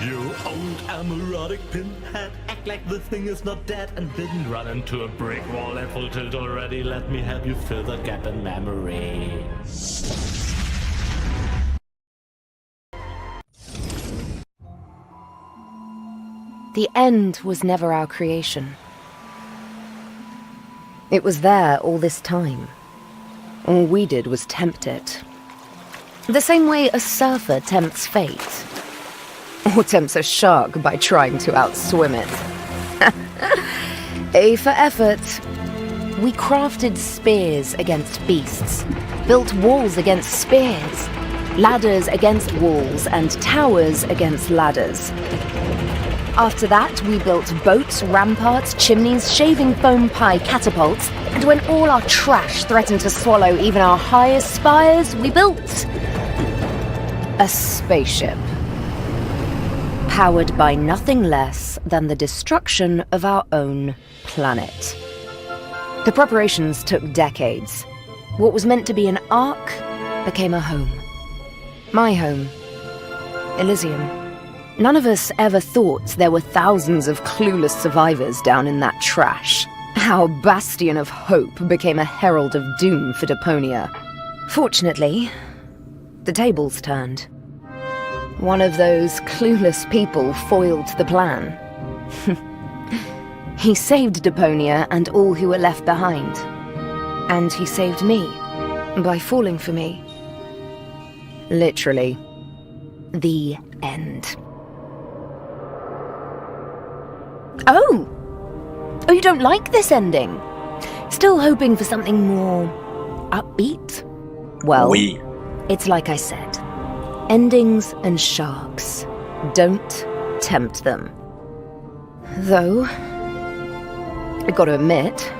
You old amorotic pinhead, act like the thing is not dead and didn't run into a brick wall at full tilt already. Let me help you fill the gap in memory. The end was never our creation. It was there all this time. All we did was tempt it. The same way a surfer tempts fate. Or tempts a shark by trying to outswim it. A for effort. We crafted spears against beasts, built walls against spears, ladders against walls, and towers against ladders. After that, we built boats, ramparts, chimneys, shaving foam pie catapults, and when all our trash threatened to swallow even our highest spires, we built a spaceship. Powered by nothing less than the destruction of our own planet. The preparations took decades. What was meant to be an ark became a home. My home. Elysium. None of us ever thought there were thousands of clueless survivors down in that trash. Our bastion of hope became a herald of doom for Deponia. Fortunately, the tables turned. One of those clueless people foiled the plan. He saved Deponia and all who were left behind. And he saved me by falling for me. Literally. The end. Oh! Oh, you don't like this ending? Still hoping for something more upbeat? Well, Oui. It's like I said. Endings and sharks. Don't tempt them. Though, I gotta admit,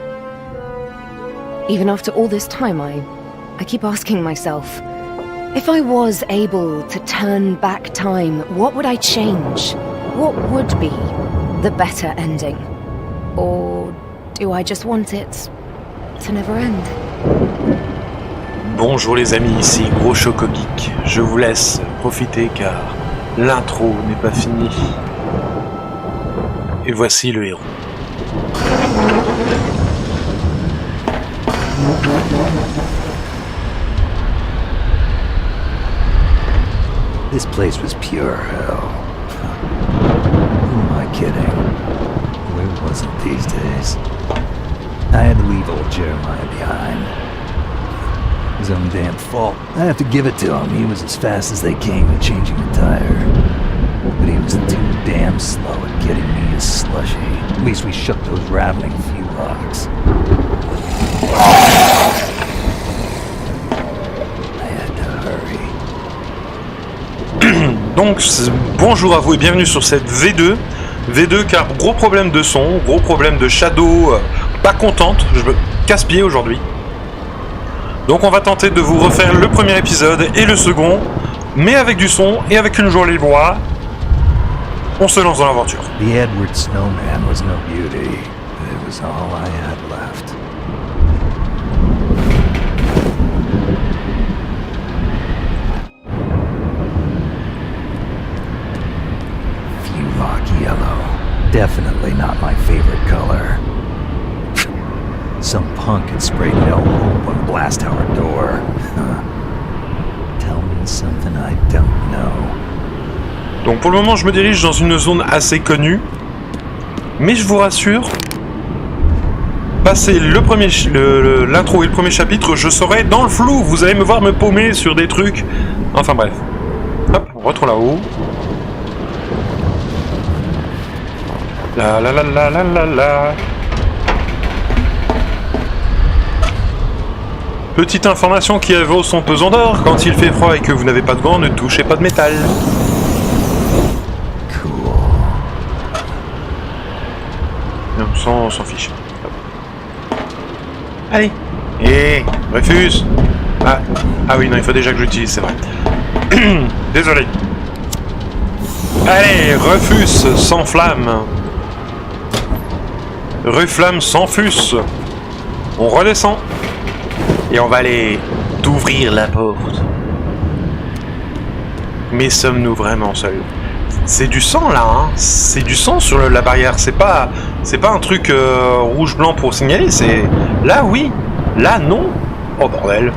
even after all this time, I keep asking myself, if I was able to turn back time, what would I change? What would be the better ending? Or do I just want it to never end? Bonjour les amis, ici Gros Choco Geek. Je vous laisse profiter car l'intro n'est pas finie. Et voici le héros. This place was pure hell. Who am I kidding? Where was it these days? I had to leave old Jeremiah behind. His own damn fault. I have to give it to him. He was as fast as they came at changing the tire. But he was too damn slow at getting me his slushy. At least we shook those rattling few locks. I had to hurry. Donc bonjour à vous et bienvenue sur cette V2. V2 car gros problème de son, gros problème de shadow, pas contente, je me casse-pied aujourd'hui. Donc on va tenter de vous refaire le premier épisode et le second, mais avec du son et avec une jolie voix. On se lance dans l'aventure. The Edward Snowman was no beauty. It was all I had left. Fulock yellow. Definitely not my favorite color. Some punk had sprayed no hope on the blast tower door. Tell me something I don't know. Donc pour le moment je me dirige dans une zone assez connue, mais je vous rassure, passer l'intro et le premier chapitre, je serai dans le flou, vous allez me voir me paumer sur des trucs, enfin bref. Hop, on retourne là-haut. La la la la la la la. Petite information qui vaut son pesant d'or, quand il fait froid et que vous n'avez pas de gants, ne touchez pas de métal. Non, on s'en fiche. Allez. Et refuse. Ah oui, non, il faut déjà que j'utilise, c'est vrai. Désolé. Allez, refuse sans flamme. Reflamme sans fus. On redescend. Et on va aller d'ouvrir la porte. Mais sommes-nous vraiment seuls? C'est du sang là, hein. C'est du sang sur la barrière. C'est pas un truc rouge-blanc pour signaler. C'est là, oui. Là, non. Oh bordel.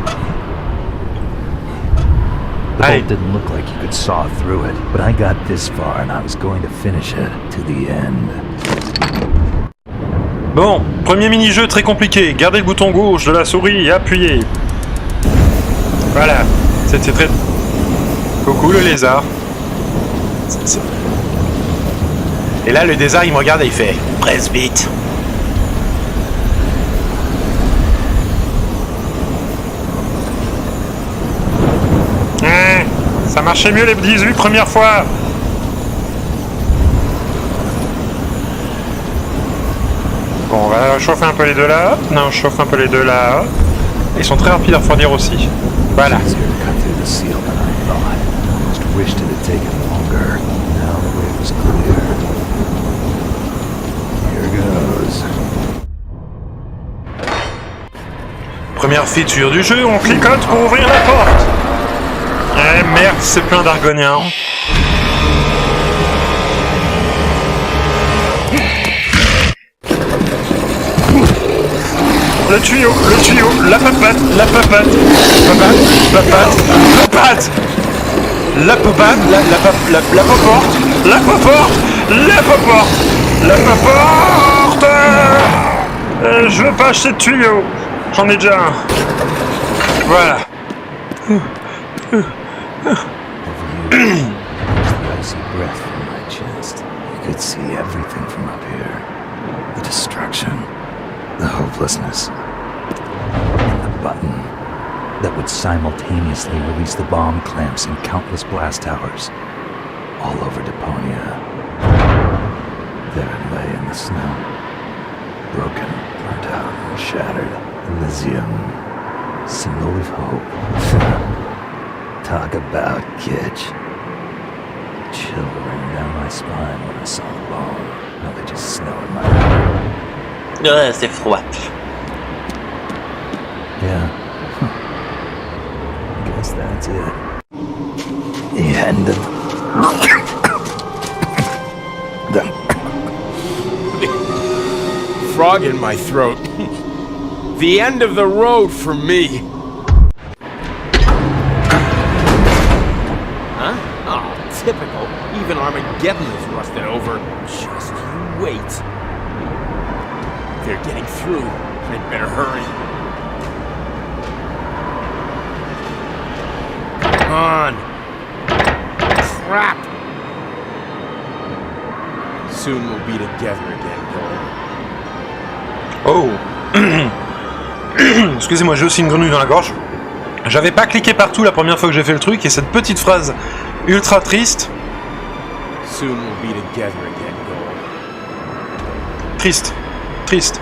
The bolt didn't look like you could saw through it, but I got this far and I was going to finish it to the end. Bon, premier mini-jeu très compliqué. Gardez le bouton gauche de la souris et appuyez. Voilà. C'était très... Coucou le lézard. Et là, le lézard, il me regarde et il fait... Presse vite. Ça marchait mieux les 18 premières fois. Bon, on va chauffer un peu les deux là. Non, on chauffe un peu les deux là. Ils sont très rapides à refroidir aussi. Voilà. Première feature du jeu, on cliquote pour ouvrir la porte. Eh merde, c'est plein d'argoniens. Le tuyau, la papate, la papate, la poporte, je veux pas acheter de tuyau, j'en ai déjà un. Voilà. Icy breath from my chest. You could see everything from up here. The destruction, the hopelessness, and the button that would simultaneously release the bomb clamps in countless blast towers all over Deponia. There it lay in the snow, broken, burnt out, and shattered. Elysium, symbol of hope. Talk about kitsch. Chill ran down my spine when I saw the bone. Now they just snow in my head. Ouais, c'est froid. Yeah. I guess that's it. The end of... Frog in my throat. The end of the road for me. Typical. Even Armageddon is rusted over. Just you wait. They're getting through. I'd better hurry. Come on. Crap. Soon we'll be together again, Cole. Oh. Excusez-moi, j'ai aussi une grenouille dans la gorge. J'avais pas cliqué partout la première fois que j'ai fait le truc et cette petite phrase ultra triste. Soon we'll be together again, Cole. Triste. Triste.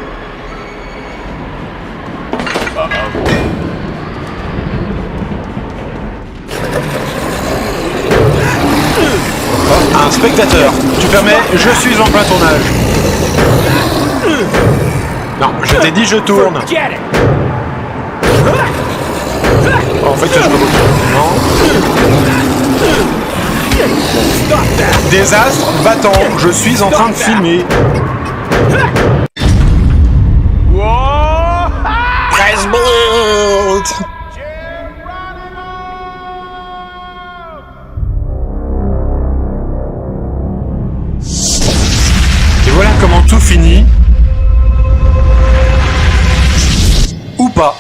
Oh, un spectateur. Tu permets, je suis en plein tournage. Non, je t'ai dit je tourne. Oh, en fait, je peux non. Désastre, va-t'en, je suis en train de filmer. Press bolt. Et voilà comment tout finit. Ou pas.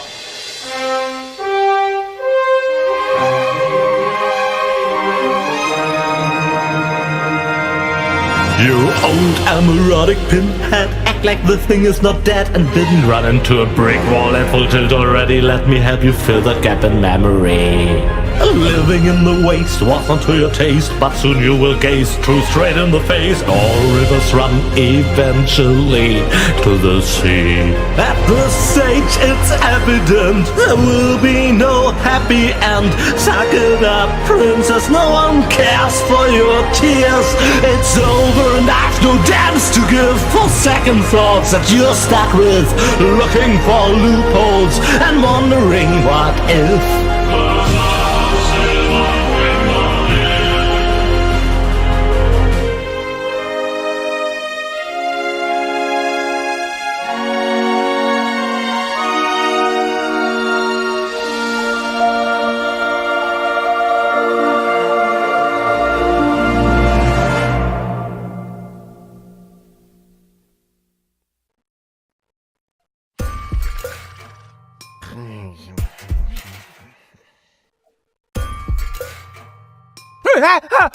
You old amorotic pinhead, act like the thing is not dead and didn't run into a brick wall and full tilt already. Let me help you fill the gap in memory. Living in the waste wasn't to your taste, but soon you will gaze truth straight in the face. All rivers run eventually to the sea. At this stage it's evident there will be no happy end. Suck it up, princess, no one cares for your tears. It's over and I've no damns to give for second thoughts that you're stuck with, looking for loopholes and wondering what if.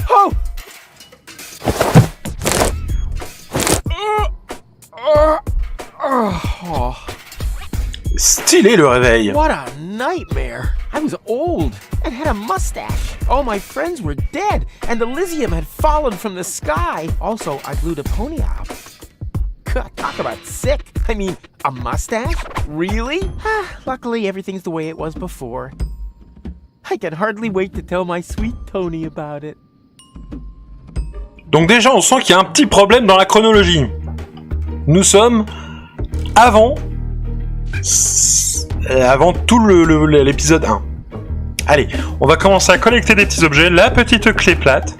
Oh! Oh, Stylé le réveil. what a nightmare. I was old and had a mustache. All my friends were dead, and Elysium had fallen from the sky. Also, I blew Deponia up. God, talk about sick. I mean, a mustache? Really? Luckily, everything's the way it was before. I can hardly wait to tell my sweet Tony about it. Donc déjà, on sent qu'il y a un petit problème dans la chronologie. Nous sommes avant tout l'épisode 1. Allez, on va commencer à collecter des petits objets. La petite clé plate.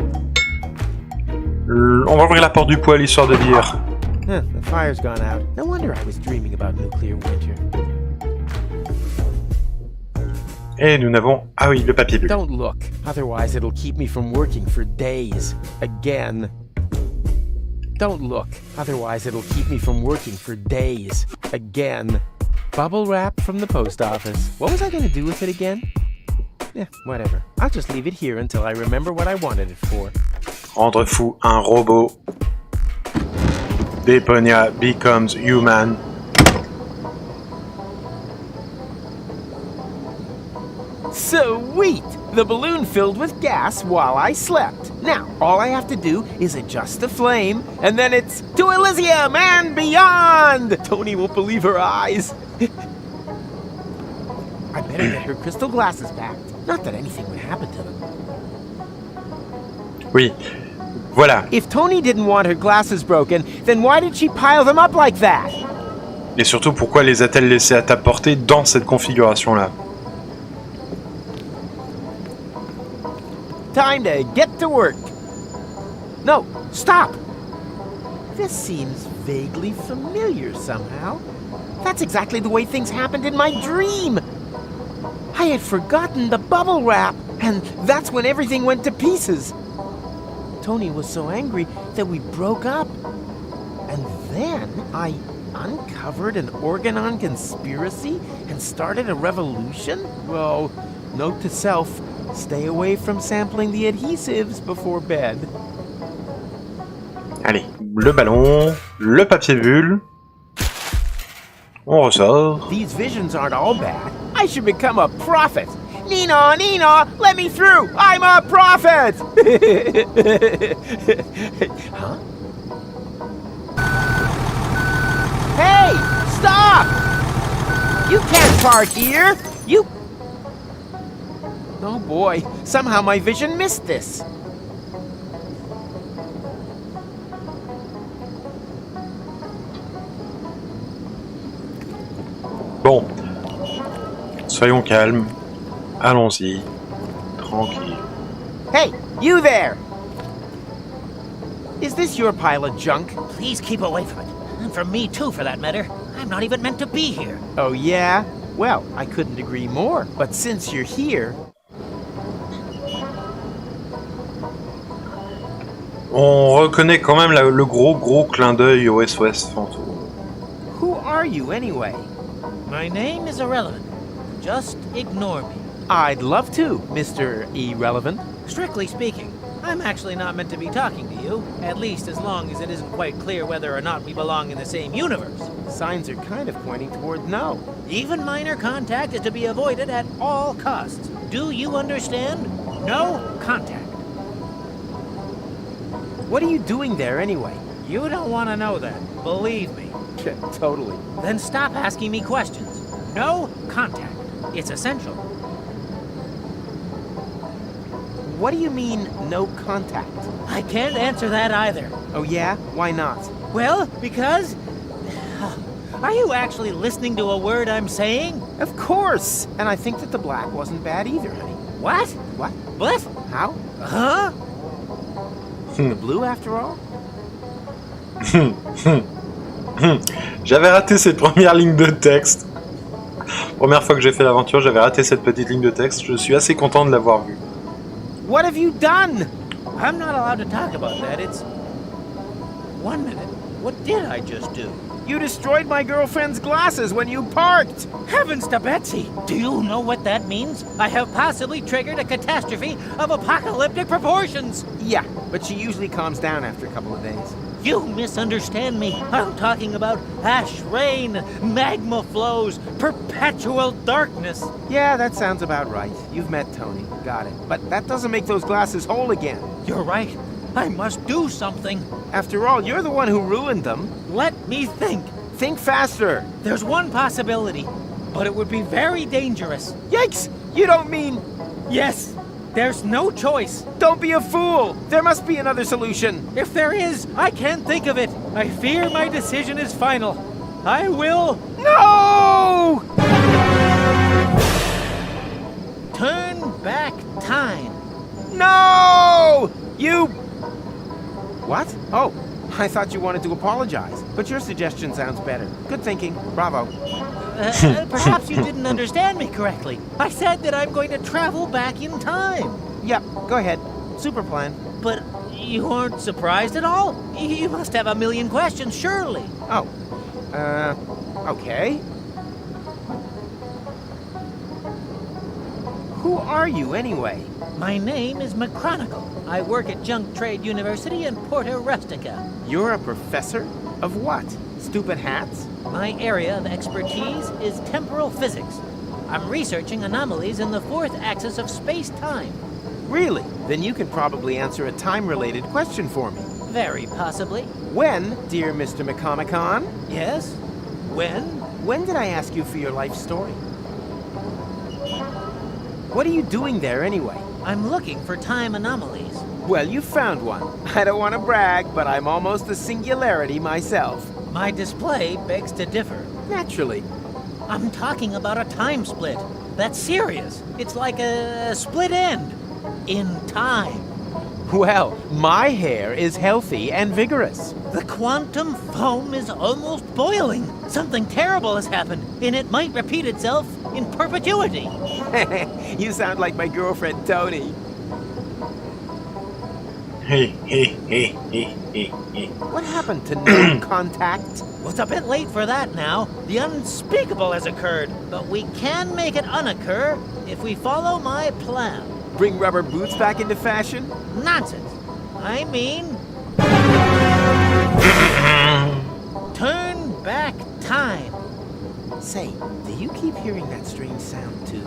On va ouvrir la porte du poêle histoire de dire... The fire's gone out. No wonder I was dreaming about nuclear winter. Et nous n'avons... Ah oui, le papier bulle. Don't look, otherwise it'll keep me from working for days. Again. Don't look, otherwise it'll keep me from working for days. Again. Bubble wrap from the post office. What was I gonna do with it again? Yeah, whatever. I'll just leave it here until I remember what I wanted it for. Rendre fou un robot. Deponia becomes human. Sweet! The balloon filled with gas while I slept. Now, all I have to do is adjust the flame, and then it's to Elysium and beyond! Tony won't believe her eyes. I better get her crystal glasses back. Not that anything would happen to them. Oui, voilà. If Tony didn't want her glasses broken, then why did she pile them up like that? Et surtout, pourquoi les a-t-elle laissés à ta portée dans cette configuration-là? Time to get to work. No, stop! This seems vaguely familiar somehow. That's exactly the way things happened in my dream. I had forgotten the bubble wrap, and that's when everything went to pieces. Tony was so angry that we broke up. And then I uncovered an Organon conspiracy and started a revolution? Well, note to self, stay away from sampling the adhesives before bed. Allez, le ballon, le papier bulle. On ressort. These visions aren't all bad. I should become a prophet. Nina, Nina, let me through! I'm a prophet! Huh? Hey! Stop! You can't park here! You... Oh boy, somehow my vision missed this. Bon, soyons calmes. Allons-y. Tranquille. Hey, you there! Is this your pile of junk? Please keep away from it. And from me too, for that matter. I'm not even meant to be here. Oh yeah? Well, I couldn't agree more. But since you're here... On reconnaît quand même le gros clin d'œil au SOS fantôme. Who are you anyway? My name is irrelevant. Just ignore me. I'd love to, Mr. Irrelevant. Strictly speaking, I'm actually not meant to be talking to you, at least as long as it isn't quite clear whether or not we belong in the same universe. Signs are kind of pointing toward no. Even minor contact is to be avoided at all costs. Do you understand? No contact. What are you doing there anyway? You don't want to know that, believe me. Totally. Then stop asking me questions. No contact. It's essential. What do you mean, no contact? I can't answer that either. Oh yeah? Why not? Well, because... Are you actually listening to a word I'm saying? Of course! And I think that the black wasn't bad either, honey. What? What? What? How? Huh? The blue, after all? J'avais raté cette première ligne de texte. Première fois que j'ai fait l'aventure, j'avais raté cette petite ligne de texte. Je suis assez content de l'avoir vue. What have you done? I'm not allowed to talk about that. It's... 1 minute. What did I just do? You destroyed my girlfriend's glasses when you parked! Heavens to Betsy! Do you know what that means? I have possibly triggered a catastrophe of apocalyptic proportions! Yeah, but she usually calms down after a couple of days. You misunderstand me. I'm talking about ash rain, magma flows, perpetual darkness. Yeah, that sounds about right. You've met Tony. Got it. But that doesn't make those glasses whole again. You're right. I must do something. After all, you're the one who ruined them. Let me think. Think faster. There's one possibility, but it would be very dangerous. Yikes! You don't mean... Yes, there's no choice. Don't be a fool! There must be another solution. If there is, I can't think of it. I fear my decision is final. I will... No! turn back time. No! You... What? Oh, I thought you wanted to apologize. But your suggestion sounds better. Good thinking. Bravo. Perhaps you didn't understand me correctly. I said that I'm going to travel back in time. Yep, go ahead. Super plan. But you aren't surprised at all? You must have a million questions, surely. Oh. Okay. Who are you, anyway? My name is McChronicle. I work at Junk Trade University in Porta Rustica. You're a professor? Of what? Stupid hats? My area of expertise is temporal physics. I'm researching anomalies in the fourth axis of space-time. Really? Then you can probably answer a time-related question for me. Very possibly. When, dear Mr. McComicon? Yes? When? When did I ask you for your life story? What are you doing there, anyway? I'm looking for time anomalies. Well, you found one. I don't want to brag, but I'm almost a singularity myself. My display begs to differ. Naturally. I'm talking about a time split. That's serious. It's like a split end. In time. Well, my hair is healthy and vigorous. The quantum foam is almost boiling. Something terrible has happened, and it might repeat itself in perpetuity. You sound like my girlfriend, Tony. What happened to no contact? Well, it's a bit late for that now. The unspeakable has occurred, but we can make it unoccur if we follow my plan. Bring rubber boots back into fashion? Nonsense. I mean... turn back time. Say, do you keep hearing that strange sound, too?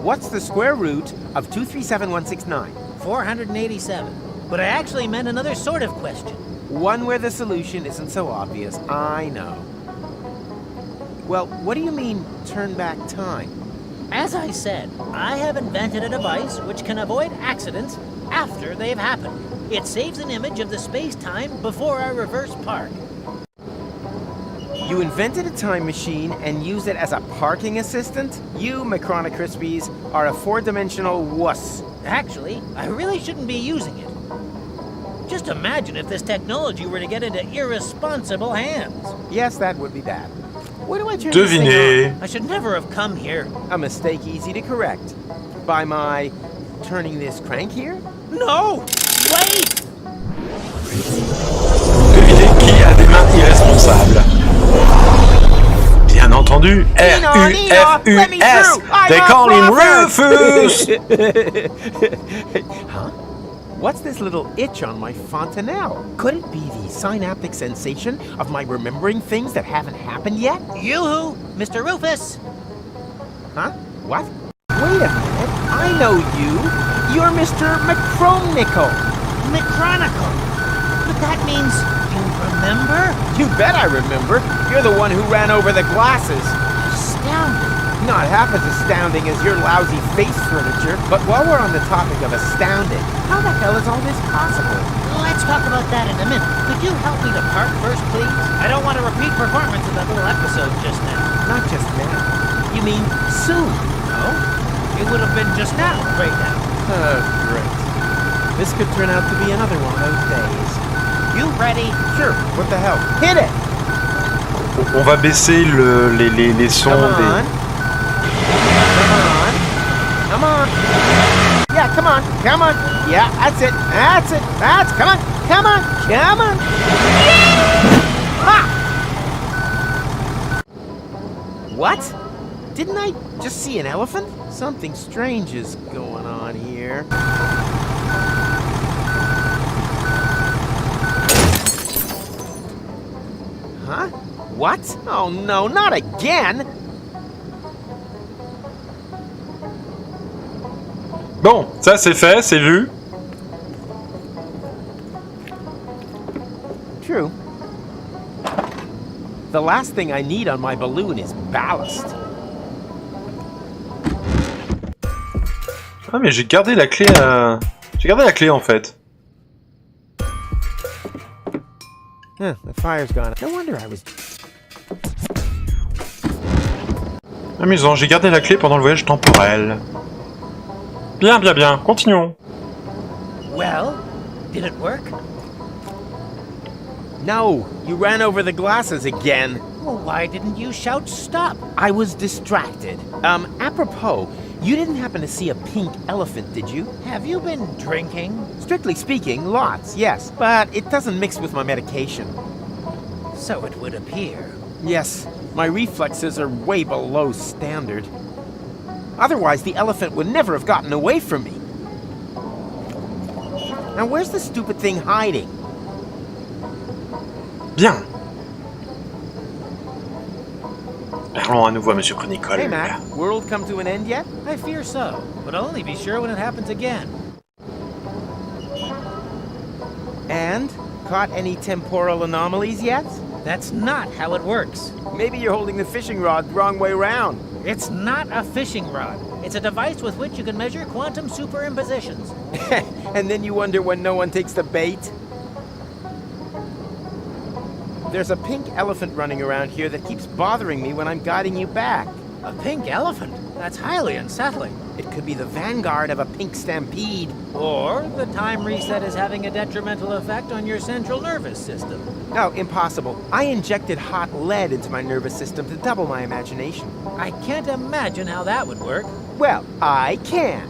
What's the square root of 237169? 487. But I actually meant another sort of question. One where the solution isn't so obvious, I know. Well, what do you mean, turn back time? As I said, I have invented a device which can avoid accidents after they've happened. It saves an image of the space-time before I reverse park. You invented a time machine and used it as a parking assistant? You, Macrona Crispies, are a four-dimensional wuss. Actually, I really shouldn't be using it. Just imagine if this technology were to get into irresponsible hands. Yes, that would be bad. Where do I turn this thing Devinez. on? I should never have come here. A mistake easy to correct. By my turning this crank here? No! Wait! Devinez qui a des mains irresponsables. Bien entendu, R-U-F-U-S. They call him Rufus. Huh? What's this little itch on my fontanelle? Could it be the synaptic sensation of my remembering things that haven't happened yet? Yoo-hoo! Mr. Rufus! Huh? What? Wait a minute. I know you. You're Mr. McChronicle. McChronicle! But that means you remember? You bet I remember. You're the one who ran over the glasses. Astounding. Not half as astounding as your lousy face furniture. But while we're on the topic of astounding, how the hell is all this possible? Let's talk about that in a minute. Could you help me to park first, please? I don't want a repeat performance of that little episode just now. Not just now. You mean soon? No? It would have been just now, right now. Oh, great. This could turn out to be another one of those days. You ready? Sure, what the hell? Hit it! On va baisser les sons Come des... on. Come on. Yeah, come on. Come on. Yeah, that's it. That's it. Come on. Come on. Come on. What? Didn't I just see an elephant? Something strange is going on here. Huh? What? Oh no, not again! Bon, ça c'est fait, c'est vu. True. The last thing I need on my balloon is ballast. Ah mais j'ai gardé la clé J'ai gardé la clé en fait. Huh, the fire's gone. No wonder I was... Amusant, j'ai gardé la clé pendant le voyage temporel. Bien, bien, bien, continuons. Well, did it work? No, you ran over the glasses again. Well, why didn't you shout stop? I was distracted. Apropos, you didn't happen to see a pink elephant, did you? Have you been drinking? Strictly speaking, lots, yes. But it doesn't mix with my medication. So it would appear. Yes, my reflexes are way below standard. Otherwise, the elephant would never have gotten away from me. Now, where's the stupid thing hiding? Bien. Parlons à nouveau à Monsieur Chronicle. Hey, Mac, world come to an end yet? I fear so, but I'll only be sure when it happens again. And? Caught any temporal anomalies yet? That's not how it works. Maybe you're holding the fishing rod the wrong way round. It's not a fishing rod. It's a device with which you can measure quantum superimpositions. And then you wonder when no one takes the bait? There's a pink elephant running around here that keeps bothering me when I'm guiding you back. A pink elephant? That's highly unsettling. It could be the vanguard of a pink stampede. Or the time reset is having a detrimental effect on your central nervous system. No, impossible. I injected hot lead into my nervous system to double my imagination. I can't imagine how that would work. Well, I can.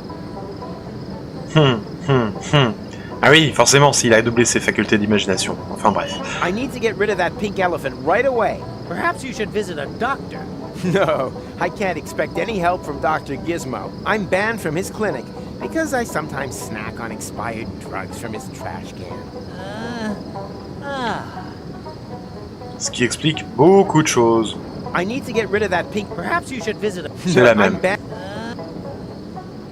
Ah oui, forcément, s'il a doublé ses facultés d'imagination. Enfin bref. I need to get rid of that pink elephant right away. Perhaps you should visit a doctor. No, I can't expect any help from Dr. Gizmo. I'm banned from his clinic because I sometimes snack on expired drugs from his trash can. Ce qui explique beaucoup de choses. I need to get rid of that pink... Perhaps you should visit a... C'est la même.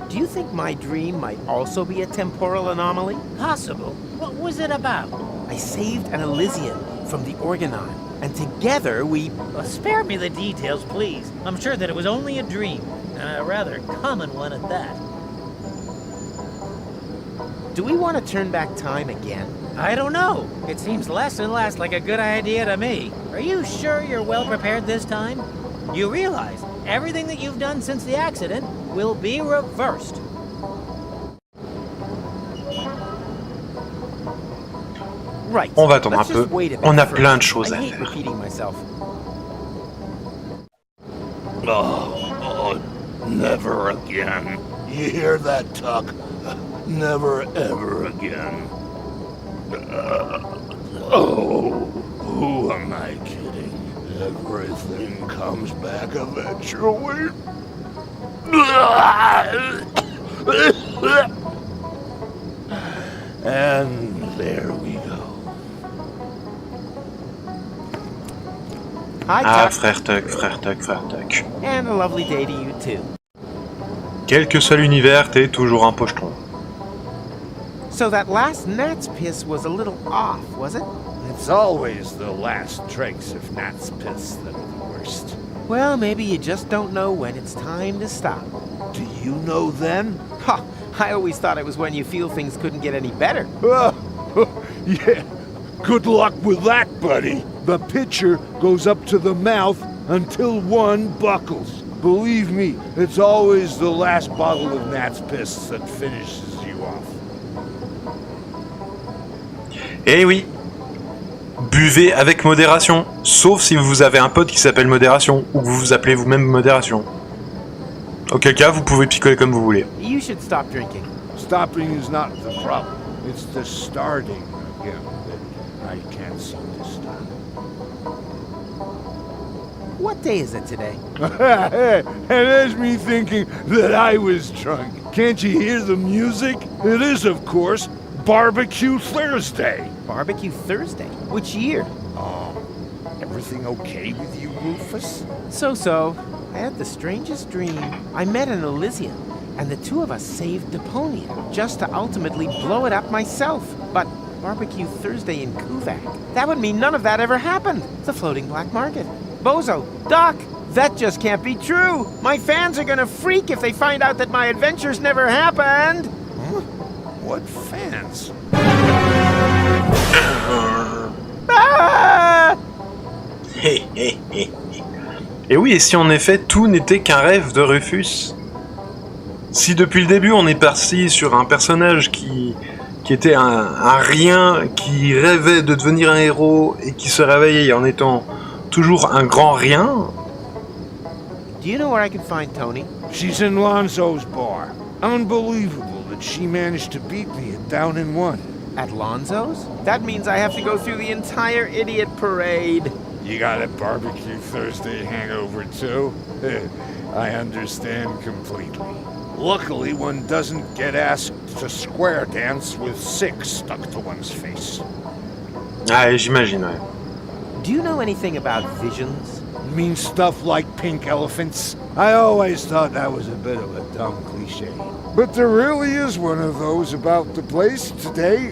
Do you think my dream might also be a temporal anomaly? Possible. What was it about? I saved an Elysian from the Organon, and together we... Well, spare me the details, please. I'm sure that it was only a dream, and a rather common one at that. Do we want to turn back time again? I don't know. It seems less and less like a good idea to me. Are you sure you're well prepared this time? You realize everything that you've done since the accident will be reversed. Right. On va attendre un Let's peu. just wait a bit On a first. plein de choses I à hate faire. repeating myself. Oh, never again. You hear that, Tuck? Never ever again. Who am I kidding? Everything comes back eventually. And there we go. Hi, Ah, Tuck. frère Tuck, frère Tuck, frère Tuck. And a lovely day to you, too. Quel que soit l'univers, t'es toujours un pochetron. So that last gnat's piss was a little off, was it? It's always the last drinks of Nat's piss that are the worst. Well, maybe you just don't know when it's time to stop. Do you know then? Ha! I always thought it was when you feel things couldn't get any better. Yeah. Good luck with that, buddy. The pitcher goes up to the mouth until one buckles. Believe me, it's always the last bottle of Nat's piss that finishes you off. Eh oui. Buvez avec modération. Sauf si vous avez un pote qui s'appelle Modération, ou que vous vous appelez vous-même Modération. Auquel cas, vous pouvez picoler comme vous voulez. You should stop drinking. Stopping is not the problem. It's the starting again that I can't seem to stop. What day is it today? And there's me thinking that I was drunk. Can't you hear the music? It is, of course, Barbecue Thursday. Barbecue Thursday? Which year? Everything okay with you, Rufus? So. I had the strangest dream. I met an Elysian, and the two of us saved Deponia, just to ultimately blow it up myself. But Barbecue Thursday in Kuvak, that would mean none of that ever happened. The floating black market. Bozo, Doc, that just can't be true. My fans are gonna freak if they find out that my adventures never happened. Huh? What fans? Ah! Et oui, et si en effet tout n'était qu'un rêve de Rufus? Si depuis le début on est parti sur un personnage qui était un rien, qui rêvait de devenir un héros et qui se réveille en étant toujours un grand rien. Do you know where I can find Tony? She's in Lonzo's bar. Unbelievable that she managed to beat me at Down in One. At Lonzo's? That means I have to go through the entire idiot parade. You got a Barbecue Thursday hangover too? I understand completely. Luckily, one doesn't get asked to square dance with 6 stuck to one's face. Ah, j'imagine, ouais. Do you know anything about visions? You mean stuff like pink elephants? I always thought that was a bit of a dumb cliche. But there really is one of those about the place today.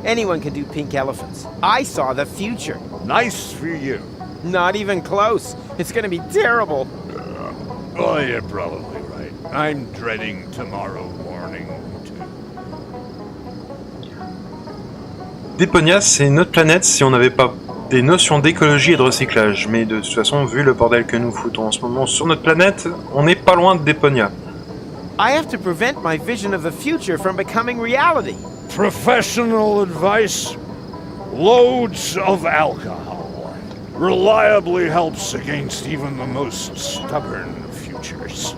Anyone can do pink elephants. I saw the future. Nice for you. Not even close. It's gonna be terrible. Oh, you're probably right. I'm dreading tomorrow morning, too. Deponia, c'est notre planète si on n'avait pas des notions d'écologie et de recyclage. Mais de toute façon, vu le bordel que nous foutons en ce moment sur notre planète, on n'est pas loin de Deponia. I have to prevent my vision of the future from becoming reality. Professional advice. Loads of alcohol. Reliably helps against even the most stubborn futures.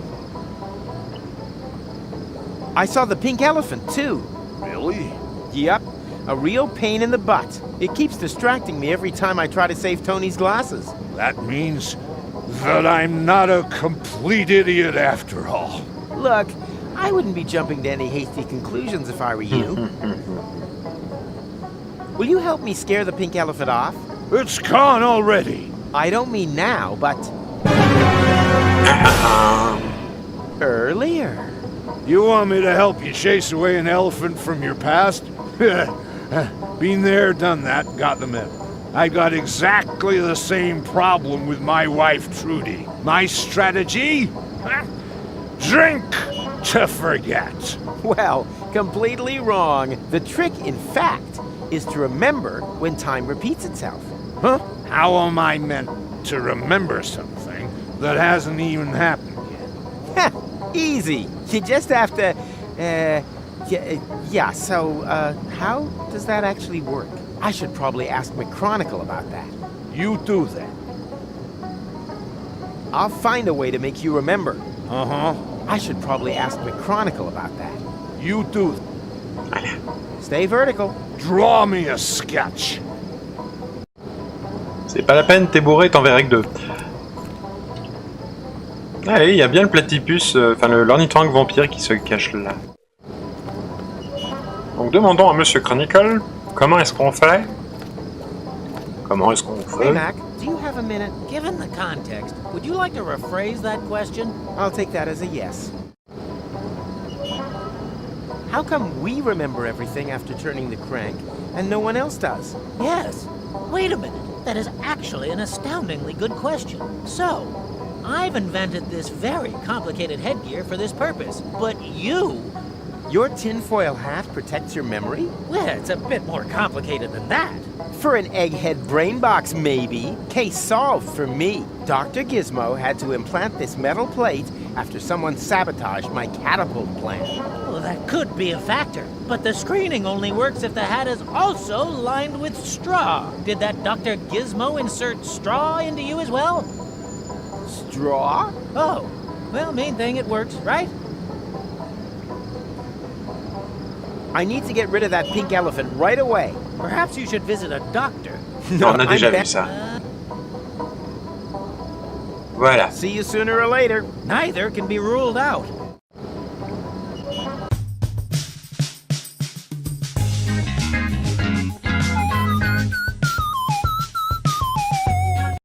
I saw the pink elephant, too. Really? Yep. A real pain in the butt. It keeps distracting me every time I try to save Tony's glasses. That means that I'm not a complete idiot after all. Look, I wouldn't be jumping to any hasty conclusions if I were you. Will you help me scare the pink elephant off? It's gone already. I don't mean now, but... earlier. You want me to help you chase away an elephant from your past? Been there, done that, got the medal. I got exactly the same problem with my wife, Trudy. My strategy? Drink to forget. Well, completely wrong. The trick, in fact, is to remember when time repeats itself. Huh? How am I meant to remember something that hasn't even happened yet? Easy. You just have to, so, how does that actually work? I should probably ask McChronicle about that. You do that. I'll find a way to make you remember. Uh-huh. I should probably ask McChronicle about that. You do that. Stay vertical. Draw me a sketch. C'est pas la peine, t'es bourré, t'en verras que 2. Allez, il y a bien le platypus, l'ornithorynque vampire qui se cache là. Donc demandons à Monsieur Chronicle, comment est-ce qu'on fait? Comment est-ce qu'on fait? Hey, Mac, do you have a minute? Given the context, would you like to rephrase that question? I'll take that as a yes. How come we remember everything after turning the crank, and no one else does? Yes. Wait a minute. That is actually an astoundingly good question. So, I've invented this very complicated headgear for this purpose, but you... Your tinfoil hat protects your memory? Well, it's a bit more complicated than that. For an egghead brain box, maybe. Case solved for me. Dr. Gizmo had to implant this metal plate after someone sabotaged my catapult plan. Well, that could be a factor, but the screening only works if the hat is also lined with straw. Did that Dr. Gizmo insert straw into you as well? Straw? Oh, well, main thing, it works, right? I need to get rid of that pink elephant right away. Perhaps you should visit a doctor. On a déjà I'm vu back. ça. Voilà. See you sooner or later. Neither can be ruled out.